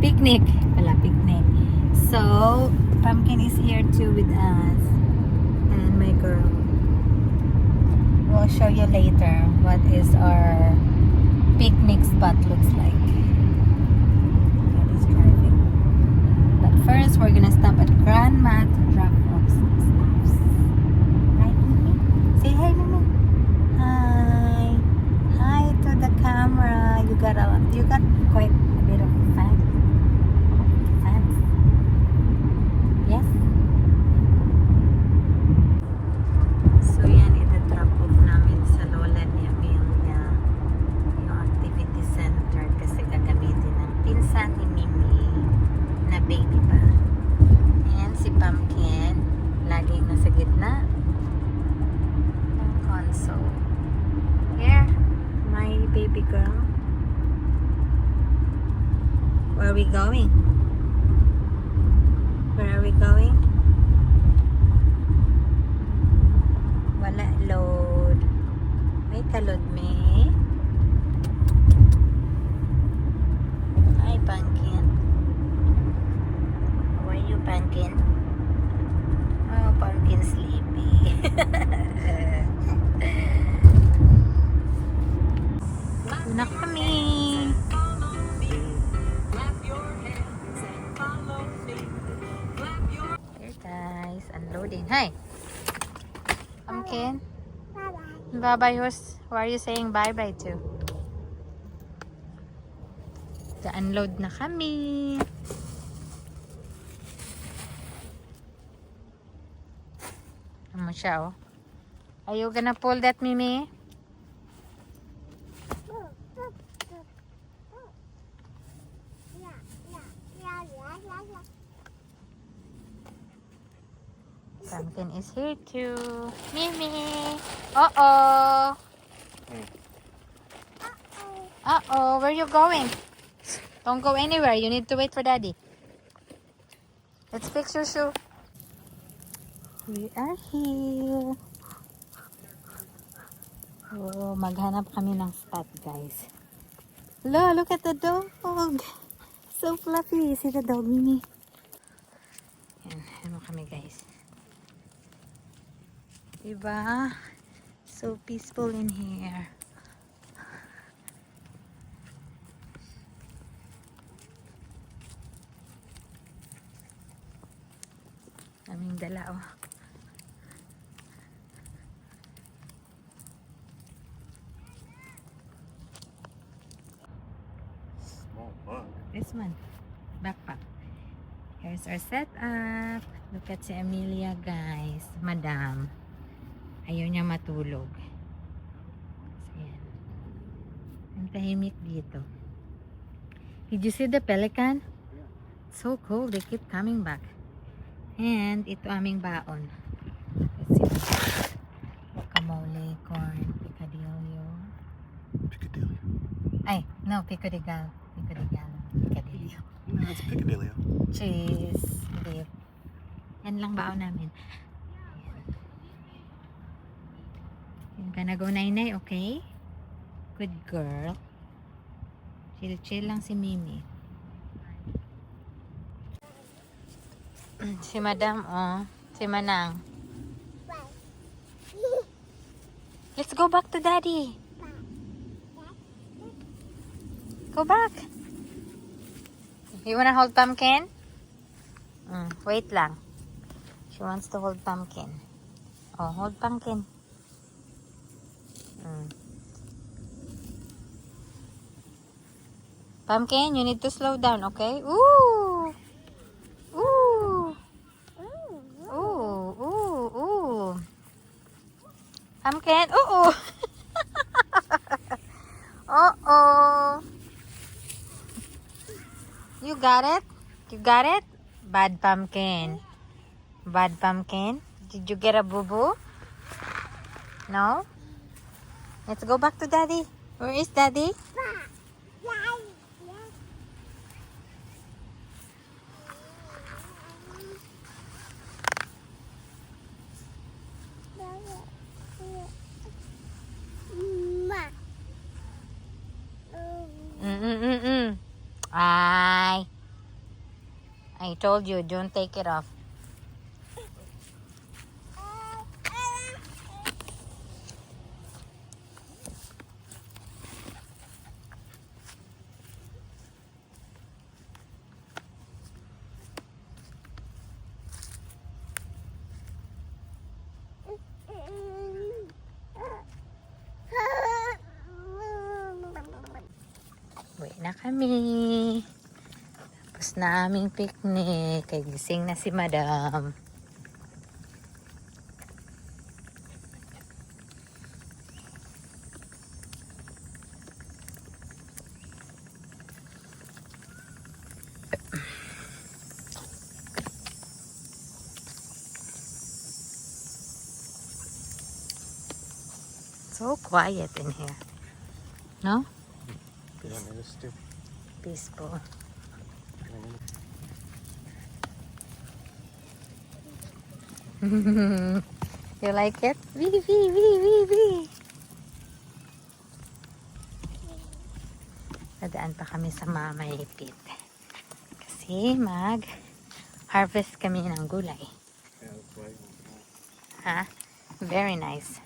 Picnic. Wala, picnic. So, Pumpkin is here too with us. And my girl. We'll show you later what is our picnic spot looks like. Daddy's driving. But first, we're gonna stop at Grandma to drop off some stuffs. Right, Mimi? Say hi, Mimi. Hi. Hi to the camera. You got quite a bit of fans. Yes? So yan, ita-drop off namin sa lola ni Amelia yung activity center kasi gagamitin ng pinsan ni Mimi na baby pa. And si Pumpkin laging nasa gitna ng console. Here, my baby girl. Where are we going? Where are we going? Wala load. May kalod me. Hi, Pumpkin. How are you, Pumpkin? Oh, Pumpkin sleepy. Ito na kami. Here guys, unloading. Hi, Pumpkin. Bye-bye. Who are you saying bye-bye to? Unload na kami. Ano siya, oh? Are you gonna pull that, Mimi? Pumpkin is here too. Mimi! Uh-oh! Uh-oh! Where are you going? Don't go anywhere. You need to wait for Daddy. Let's fix your shoe. We are here. Oh, maghanap kami ng spot, guys. Look at the dog. So fluffy. See the dog, Mimi? Yan, ano kami, guys. Diba? So peaceful in here. Daming dala, oh. Small bug. This one. Backpack. Here's our setup. Look at si Amelia, guys. Madam. Ayaw niya matulog. So, yan. Ang tahimik dito. Did you see the pelican? So cool. They keep coming back. And ito aming baon. Let's see. Guacamole, corn, picadillo. Piccadilly. Ay, no, picadigal. Picadillo. No, it's Piccadilly. Cheese, beef. Yan lang baon namin. You're gonna go, Nainay, okay? Good girl. Chill lang si Mimi. Si Madam, oh. Si Manang. Let's go back to Daddy. Go back. You wanna hold Pumpkin? Wait lang. She wants to hold Pumpkin. Oh, hold Pumpkin. Pumpkin, you need to slow down, okay? Ooh! Ooh! Ooh! Ooh! Ooh! Pumpkin, ooh! Uh-oh! You got it? You got it? Bad Pumpkin. Bad Pumpkin? Did you get a boo-boo? No? Let's go back to Daddy. Where is Daddy? Ay, I told you, don't take it off. Uwi na kami. Tapos na aming picnic. Kay gising na si Madam. So quiet in here. No? Yeah, man, it's still. Peaceful. You like it? Wee, wee, wee, wee, wee. Nadaan pa kami sa Mamayipit. Kasi mag-harvest kami ng gulay. Yeah, that's right. Ha? Very nice.